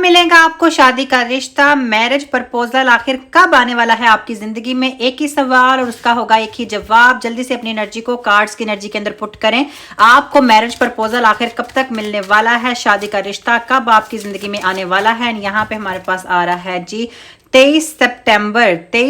मिलेगा आपको शादी का रिश्ता, मैरिज प्रपोजल आखिर कब आने वाला है आपकी जिंदगी में? एक ही सवाल और उसका होगा एक ही जवाब। जल्दी से अपनी एनर्जी को कार्ड्स की एनर्जी के अंदर पुट करें। आपको मैरिज प्रपोजल आखिर कब तक मिलने वाला है? शादी का रिश्ता कब आपकी जिंदगी में आने वाला है? यहाँ पे हमारे पास आ रहा है जी 23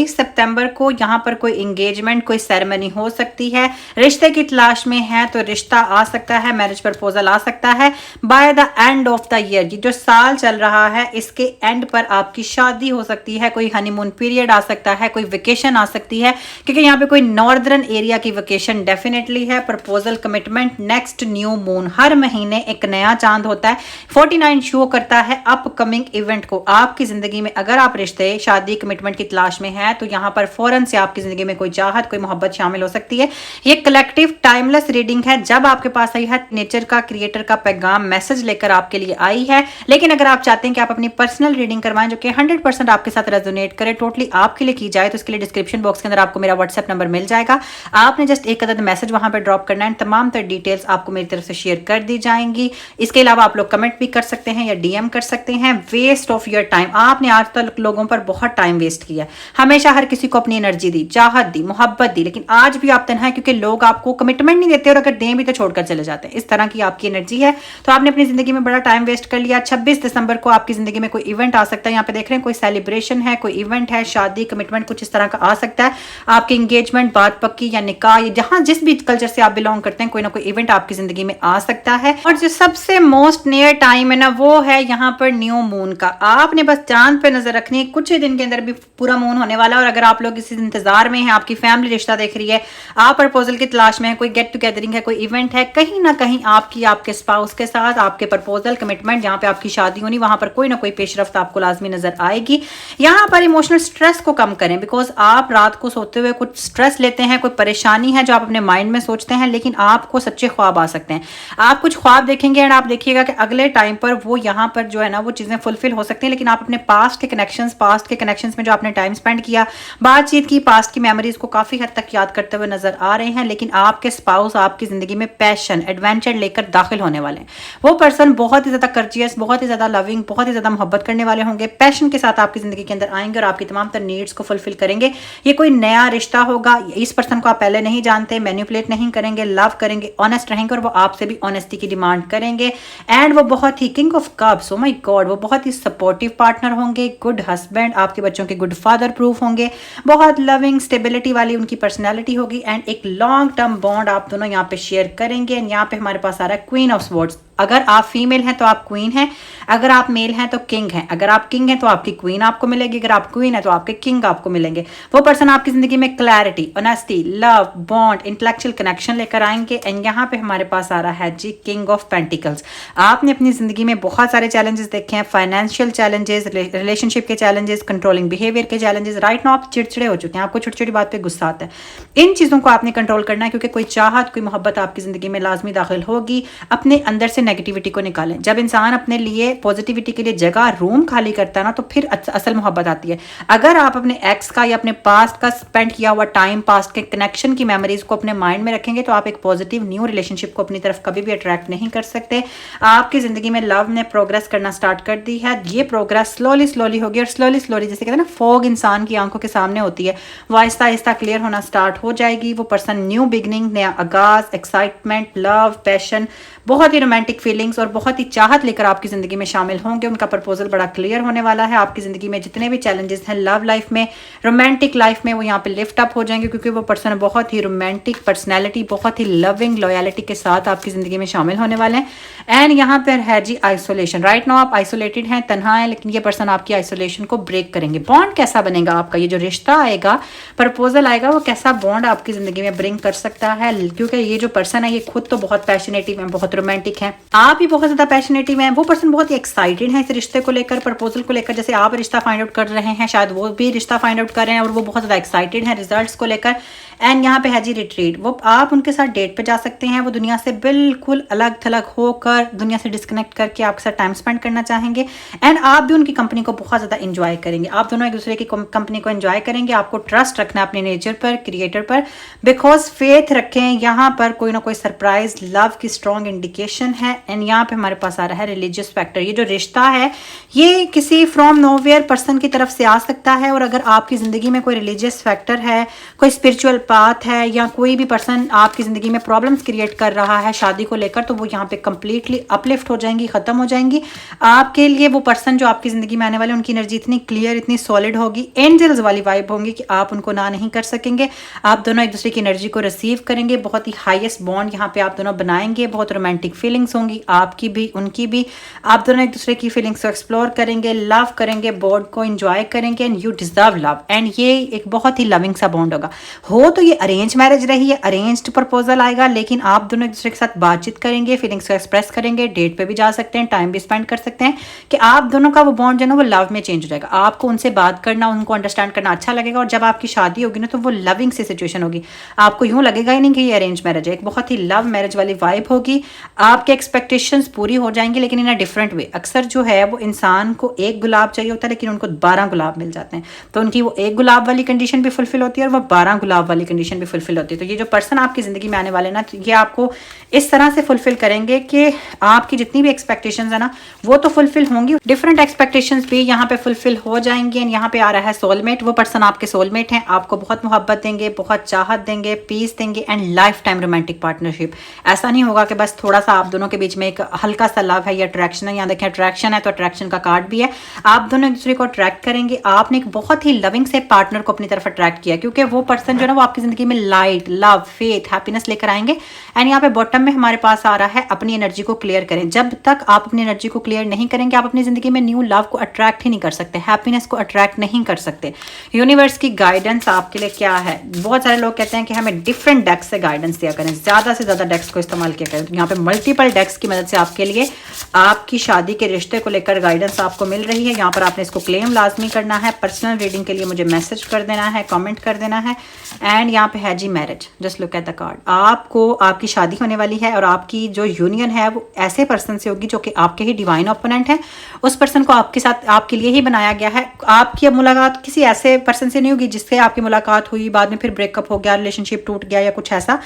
सितंबर को यहाँ पर कोई एंगेजमेंट, कोई सेरेमनी हो सकती है। रिश्ते की तलाश में है तो रिश्ता आ सकता है, मैरिज प्रपोजल आ सकता है। By the end of the year, ये जो साल चल रहा है इसके एंड पर आपकी शादी हो सकती है। कोई हनीमून पीरियड आ सकता है, कोई वेकेशन आ सकती है, क्योंकि यहाँ पे कोई नॉर्दर्न एरिया की वेकेशन डेफिनेटली है। Proposal, commitment, next new moon, हर महीने एक नया चांद होता है। 49 शो करता है अपकमिंग इवेंट को आपकी जिंदगी में। अगर आप रिश्ते, शादी, कमिटमेंट की तलाश में है तो यहाँ पर फौरन से आपकी जिंदगी में कोई चाहत, कोई मोहब्बत शामिल हो सकती है। ये कलेक्टिव टाइमलेस रीडिंग है। जब आपके पास आई है नेचर का, क्रिएटर का पैगाम, मैसेज लेकर आपके लिए आई है। लेकिन अगर आप चाहते हैं कि आप अपनी पर्सनल रीडिंग करवाएं जो कि 100% आपके साथ रेजोनेट करे, टोटली आपके लिए की जाए, तो इसके लिए डिस्क्रिप्शन बॉक्स के अंदर आपको मेरा व्हाट्सएप नंबर मिल जाएगा। आपने जस्ट एक अदद मैसेज वहां पर ड्रॉप करना है। तमाम तर डिटेल्स आपको मेरी तरफ से शेयर कर दी जाएंगी। इसके अलावा आप लोग कमेंट भी कर सकते हैं या डीएम कर सकते हैं। वेस्ट ऑफ योर टाइम, आपने आज तक लोगों पर बहुत टाइम वेस्ट किया। हमेशा हर किसी को अपनी एनर्जी दी, चाहत दी, मोहब्बत दी, लेकिन आज भी आप तन्हा है क्योंकि लोग आपको कमिटमेंट नहीं देते और अगर दें भी तो छोड़कर चले जाते हैं। इस तरह की आपकी एनर्जी है, तो आपने अपनी जिंदगी में बड़ा टाइम वेस्ट कर लिया। 26 दिसंबर को आपकी जिंदगी में कोई इवेंट आ सकता है। यहाँ पे देख रहे हैं कोई सेलिब्रेशन है, कोई इवेंट है, शादी, कमिटमेंट कुछ इस तरह का आ सकता है। आपकी एंगेजमेंट, बात पक्की या निकाह, जहां जिस भी कल्चर से आप बिलोंग करते हैं, कोई ना कोई इवेंट आपकी जिंदगी में आ सकता है। और जो सबसे मोस्ट नियर टाइम है ना, वो है यहाँ पर न्यू मून का। आपने बस चांद पे नजर रखनी है, कुछ ही दिन के अंदर भी पूरा मून होने वाला है। और अगर आप लोग इस इंतजार में हैं, आपकी फैमिली रिश्ता देख रही है, आप प्रपोजल की तलाश में है, कोई गेट टुगेदरिंग है, कोई इवेंट है, कहीं ना कहीं आपकी आपके स्पाउस के साथ आपके प्रपोजल, कमिटमेंट, जहां पे आपकी शादी होनी, वहां पर कोई ना कोई पेशरफ्त आपको लाजमी नजर आएगी। यहां पर इमोशनल स्ट्रेस को कम करें, बिकॉज आप रात को सोते हुए कुछ स्ट्रेस लेते हैं, कोई परेशानी है जो आप अपने माइंड में सोचते हैं, लेकिन आपको सच्चे ख्वाब आ सकते हैं। आप कुछ ख्वाब देखेंगे और आप देखिएगा कि अगले टाइम पर वो यहाँ पर जो है ना वो चीजें फुलफिल हो सकती हैं। लेकिन आप अपने पास्ट के कनेक्शंस में जो आपने टाइम स्पेंड किया, बातचीत की, पास्ट की मेमोरीज को काफी हद तक याद करते हुए नजर आ रहे हैं। लेकिन आपके स्पाउस आपकी जिंदगी में पैशन, एडवेंचर लेकर दाखिल होने वाले हैं। वो पर्सन बहुत ही ज्यादा कर्जियस, बहुत ही ज्यादा लविंग, बहुत ही ज्यादा मोहब्बत करने वाले होंगे। पैशन के साथ आपकी जिंदगी के अंदर आएंगे और आपकी तमाम तर नीड्स को फुलफिल करेंगे। ये कोई नया रिश्ता होगा। इस पर्सन को आप पहले नहीं जानते, मैनिपुलेट नहीं करेंगे, लव करेंगे, ऑनेस्ट रहेंगे और वो आपसे भी ऑनेस्टी की डिमांड करेंगे। एंड वो बहुत ही king of cups, oh my god, वो बहुत ही सपोर्टिव पार्टनर होंगे, गुड हस्बैंड, आपके बच्चों के गुड फादर प्रूफ होंगे, बहुत लविंग, स्टेबिलिटी वाली उनकी पर्सनैलिटी होगी। एंड एक लॉन्ग टर्म बॉन्ड आप दोनों यहाँ पे शेयर करेंगे। एंड यहाँ पे हमारे पास आ रहा है क्वीन ऑफ स्वॉर्ड्स। अगर आप फीमेल हैं तो आप क्वीन हैं, अगर आप मेल हैं तो किंग हैं। अगर आप किंग हैं तो आपकी क्वीन आपको मिलेगी, अगर आप क्वीन है तो आपके किंग आपको मिलेंगे। वो पर्सन आपकी जिंदगी में clarity, honesty, love, bond, intellectual connection लेकर आएंगे। एंड यहाँ पे हमारे पास आ रहा है जी किंग ऑफ पेंटिकल्स। आपने अपनी जिंदगी में बहुत सारे चैलेंजेस देखे हैं, फाइनेंशियल चैलेंजेस, रिलेशनशिप के चैलेंजेस, कंट्रोलिंग बिहेवियर के चैलेंजेस। राइट नाउ आप चिड़चिड़े हो चुके हैं, आपको छोटी छोटी बात पे गुस्सा आता है। इन चीजों को आपने कंट्रोल करना है, क्योंकि कोई चाहत, कोई मोहब्बत आपकी जिंदगी में लाजमी दाखिल होगी। अपने अंदर से नेगेटिविटी को निकालें। जब इंसान अपने लिए पॉजिटिविटी के लिए जगह, रूम खाली करता है ना, तो फिर असल मोहब्बत आती है। अगर आप अपने एक्स का या अपने पास्ट का स्पेंड किया हुआ टाइम, पास्ट के कनेक्शन की मेमोरीज को अपने माइंड में रखेंगे तो आप एक पॉजिटिव न्यू रिलेशनशिप को अपनी तरफ कभी भी अट्रैक्ट नहीं कर सकते। आपकी जिंदगी में लव ने प्रोग्रेस करना स्टार्ट कर दी है। ये प्रोग्रेस स्लोली होगी और स्लोली जैसे कहते हैं ना, फॉग इंसान की आंखों के सामने होती है, वो आहिस्ता आहिस्ता क्लियर होना स्टार्ट हो जाएगी। वो पर्सन न्यू बिगनिंग, नया आगाज, एक्साइटमेंट, लव, पैशन, बहुत ही रोमांटिक फीलिंग्स और बहुत ही चाहत लेकर आपकी जिंदगी में शामिल होंगे। उनका प्रपोजल बड़ा क्लियर होने वाला है। आपकी जिंदगी में जितने भी चैलेंजेस हैं लव लाइफ में, रोमांटिक लाइफ में, वो यहाँ पे लिफ्ट अप हो जाएंगे, क्योंकि वो पर्सन बहुत ही रोमांटिक पर्सनैलिटी, बहुत ही लविंग, लॉयलिटी के साथ आपकी जिंदगी में शामिल होने वाले हैं। एंड यहाँ पर है जी आइसोलेशन। राइट नाउ आप आइसोलेटेड हैं, तन्हा है, लेकिन ये पर्सन आपकी आइसोलेशन को ब्रेक करेंगे। बॉन्ड कैसा बनेगा आपका? ये जो रिश्ता आएगा, प्रपोजल आएगा, वो कैसा बॉन्ड आपकी जिंदगी में ब्रिंग कर सकता है? क्योंकि ये जो पर्सन है ये खुद तो बहुत पैशनेटिव है, बहुत रोमांटिक है, आप भी बहुत ज्यादा पैशनेटिव हैं। वो पर्सन बहुत ही एक्साइटेड है इस रिश्ते को लेकर, प्रपोजल को लेकर। जैसे आप रिश्ता फाइंड आउट कर रहे हैं, शायद वो भी रिश्ता फाइंड आउट कर रहे हैं और वो बहुत ज्यादा एक्साइटेड है रिजल्ट्स को लेकर। एंड यहाँ पे है जी रिट्रीट, वो आप उनके साथ डेट पे जा सकते हैं, वो दुनिया से बिल्कुल अलग थलग होकर, दुनिया से डिस्कनेक्ट करके आपके साथ टाइम स्पेंड करना चाहेंगे एंड आप भी उनकी कंपनी को बहुत ज़्यादा इंजॉय करेंगे। आप दोनों एक दूसरे की कंपनी को इंजॉय करेंगे। आपको ट्रस्ट रखना है अपने नेचर पर, क्रिएटर पर, बिकॉज फेथ रखें। यहाँ पर कोई ना कोई सरप्राइज लव की स्ट्रॉन्ग इंडिकेशन है एंड यहाँ पे हमारे पास आ रहा है रिलीजियस फैक्टर। ये जो रिश्ता है ये किसी फ्रॉम नोवेयर पर्सन की तरफ से आ सकता है, और अगर आपकी ज़िंदगी में कोई रिलीजियस फैक्टर है, कोई स्पिरिचुअल पाथ है, या कोई भी पर्सन आपकी ज़िंदगी में प्रॉब्लम्स क्रिएट कर रहा है शादी को लेकर, तो वो यहाँ पे कंप्लीटली अपलिफ्ट हो जाएंगी, ख़त्म हो जाएंगी। आपके लिए वो पर्सन जो आपकी ज़िंदगी में आने वाले, उनकी एनर्जी इतनी क्लियर, इतनी सॉलिड होगी, एंजल्स वाली वाइब होंगी कि आप उनको ना नहीं कर सकेंगे। आप दोनों एक दूसरे की एनर्जी को रिसीव करेंगे, बहुत ही हाईएस्ट बॉन्ड यहाँ पे आप दोनों बनाएंगे, बहुत रोमांटिक फीलिंग्स होंगी, आपकी भी उनकी भी। आप दोनों एक दूसरे की फीलिंग्स को एक्सप्लोर करेंगे, लव करेंगे, बॉन्ड को एंजॉय करेंगे and you deserve love. And ये एक बहुत ही लविंग सा बॉन्ड होगा। हो तो ये अरेंज मैरिज रही है, अरेंज्ड प्रपोजल आएगा, लेकिन आप दोनों एक दूसरे के साथ बातचीत करेंगे, फीलिंग्स को एक्सप्रेस करेंगे, डेट पे भी जा सकते हैं, टाइम भी स्पेंड कर सकते हैं कि आप दोनों का वो बॉन्ड जो है ना वो लव में चेंज हो जाएगा। आपको उनसे बात करना, उनको अंडरस्टैंड करना अच्छा लगेगा, और जब आपकी शादी होगी ना तो वो लविंग सी सिचुएशन होगी। आपको यूं लगेगा ही नहीं कि ये अरेंज मैरिज है, एक बहुत ही लव मैरिज वाली वाइब होगी। आपके एक्सपेक्टेशंस पूरी हो जाएंगी, लेकिन इन अ डिफरेंट वे। अक्सर जो है वो इंसान को एक गुलाब चाहिए होता है, लेकिन उनको 12 गुलाब मिल जाते हैं, तो उनकी वो एक गुलाब वाली कंडीशन भी फुलफिल होती है और वो 12 गुलाब वाली कंडीशन भी फुलफिल होती है। तो ये जो पर्सन आपकी ज़िंदगी में आने वाले ना, तो ये आपको इस तरह से फुलफिल करेंगे कि आपकी जितनी भी एक्सपेक्टेशंस है ना वो तो फुलफिल होंगी, डिफरेंट एक्सपेक्टेशंस भी यहाँ पे फुलफिल हो जाएंगी। एंड यहाँ पे आ रहा है सोलमेट। वो पर्सन आपके सोलमेट हैं, आपको बहुत मोहब्बत देंगे, बहुत चाहत देंगे, पीस देंगे and life time romantic partnership. ऐसा नहीं होगा कि बस थोड़ा सा आप दोनों के बीच में एक हल्का सा लव है या अट्रैक्शन है। यहाँ देखिए अट्रैक्शन है तो अट्रैक्शन का कार्ड भी है। आप दोनों एक दूसरे को अट्रैक्ट करेंगे। आपने एक बहुत ही लविंग से पार्टनर को अपनी तरफ अट्रैक्ट किया, क्योंकि वो पर्सन जो है ना वो आपकी जिंदगी में लाइट, लव, फेथ, हैप्पीनेस लेकर आएंगे। एंड यहाँ पे बॉटम में हमारे पास आ रहा है अपनी एनर्जी को क्लियर करें। जब तक आप अपनी एनर्जी को क्लियर नहीं करेंगे, आप अपनी जिंदगी में न्यू लव को अट्रैक्ट ही नहीं कर सकते, हैप्पीनेस को अट्रैक्ट नहीं कर सकते। यूनिवर्स की गाइडेंस आपके लिए क्या है? बहुत सारे लोग कहते हैं कि हमें डिफरेंट डेक्स से गाइडेंस दिया करें, ज्यादा से ज्यादा डेक्स को इस्तेमाल किया करें। तो यहाँ पे मल्टीपल डेक्स की मदद से आपके लिए आपकी शादी के रिश्ते को लेकर गाइडेंस आपको मिल रही है। यहाँ पर आपने इसको क्लेम लाजमी करना है। पर्सनल रीडिंग के लिए मुझे मैसेज कर देना है, कमेंट कर देना है। एंड यहाँ पे है जी marriage, just look at the card. आपको आपकी शादी होने वाली है और आपकी जो यूनियन है वो ऐसे पर्सन से होगी जो कि आपके ही डिवाइन ओपोनेंट है। उस पर्सन को आपके साथ आपके लिए ही बनाया गया है। आपकी अब मुलाकात किसी ऐसे पर्सन से नहीं होगी जिससे आपकी मुलाकात हुई, बाद में फिर ब्रेकअप हो गया, रिलेशनशिप टूट गया या कुछ ऐसा।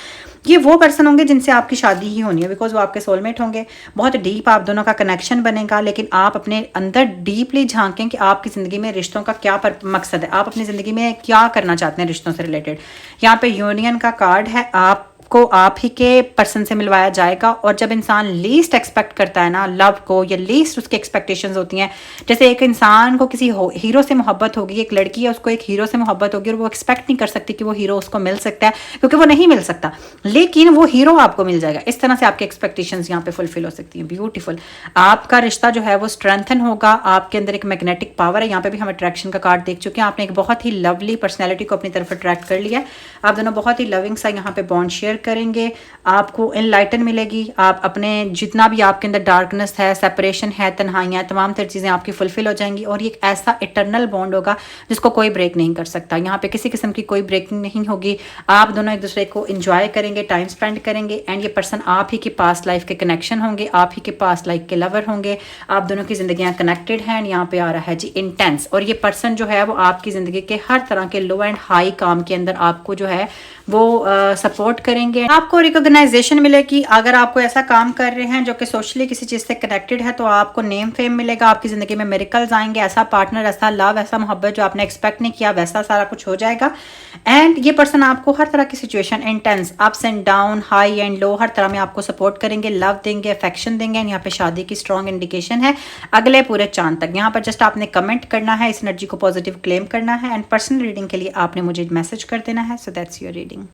ये वो पर्सन होंगे जिनसे आपकी शादी ही होनी है, बिकॉज वो आपके सोलमेट होंगे। बहुत डीप आप दोनों का कनेक्शन बनेगा, लेकिन आप अपने अंदर डीपली झांकें कि आपकी ज़िंदगी में रिश्तों का क्या मकसद है, आप अपनी ज़िंदगी में क्या करना चाहते हैं रिश्तों से रिलेटेड। यहाँ पे यूनियन का कार्ड है, आपको आप ही के पर्सन से मिलवाया जाएगा। और जब इंसान लीस्ट एक्सपेक्ट करता है ना लव को, या लीस्ट उसकी एक्सपेक्टेशंस होती हैं, जैसे एक इंसान को किसी हीरो से मोहब्बत होगी, एक लड़की है उसको एक हीरो से मोहब्बत होगी और वो एक्सपेक्ट नहीं कर सकती कि वो हीरो उसको मिल सकता है, क्योंकि वो नहीं मिल सकता, लेकिन वो हीरो आपको मिल जाएगा। इस तरह से आपकी एक्सपेक्टेशंस यहाँ पे फुलफिल हो सकती हैं। ब्यूटीफुल। आपका रिश्ता जो है वो स्ट्रेंथन होगा। आपके अंदर एक मैग्नेटिक पावर है। यहाँ पे भी हम अट्रैक्शन का कार्ड देख चुके हैं। आपने एक बहुत ही लवली पर्सनैलिटी को अपनी तरफ अट्रैक्ट कर लिया। आप दोनों बहुत ही लविंग सा यहाँ पे बॉन्ड शेयर करेंगे। आपको एनलाइटन मिलेगी। आप अपने जितना भी आपके अंदर डार्कनेस है, सेपरेशन है, तन्हाइयाँ, तमाम तरह चीज़ें आपकी फुलफिल हो जाएंगी। और ये एक ऐसा इटर्नल बॉन्ड होगा जिसको कोई ब्रेक नहीं कर सकता। यहाँ पे किसी किस्म की कोई ब्रेकिंग नहीं होगी। आप दोनों एक दूसरे को इंजॉय करेंगे, टाइम स्पेंड करेंगे। एंड ये पर्सन आप ही के पास लाइफ के कनेक्शन होंगे, आप ही के पास लाइफ के लवर होंगे। आप दोनों की जिंदगियां कनेक्टेड हैं। यहाँ पे आ रहा है जी इंटेंस। और ये पर्सन जो है वो आपकी ज़िंदगी के हर तरह के लो एंड हाई काम के अंदर आपको जो है वो सपोर्ट करेंगे। आपको रिकॉग्नाइजेशन मिलेगी अगर आपको ऐसा काम कर रहे हैं जो कि सोशली किसी चीज़ से कनेक्टेड है, तो आपको नेम फेम मिलेगा। आपकी ज़िंदगी में मिरेकल्स आएंगे। ऐसा पार्टनर, ऐसा लव, ऐसा मोहब्बत जो आपने एक्सपेक्ट नहीं किया, वैसा सारा कुछ हो जाएगा। एंड ये पर्सन आपको हर तरह की situation, intense, ups and down, high and low, हर तरह में आपको सपोर्ट करेंगे, लव देंगे, अफेक्शन देंगे। एंड यहाँ पे शादी की स्ट्रॉन्ग इंडिकेशन है अगले पूरे चांद तक। यहाँ पर जस्ट आपने कमेंट करना है, इस एनर्जी को पॉजिटिव क्लेम करना है। एंड पर्सनल रीडिंग के लिए आपने मुझे मैसेज कर देना है। So that's your reading.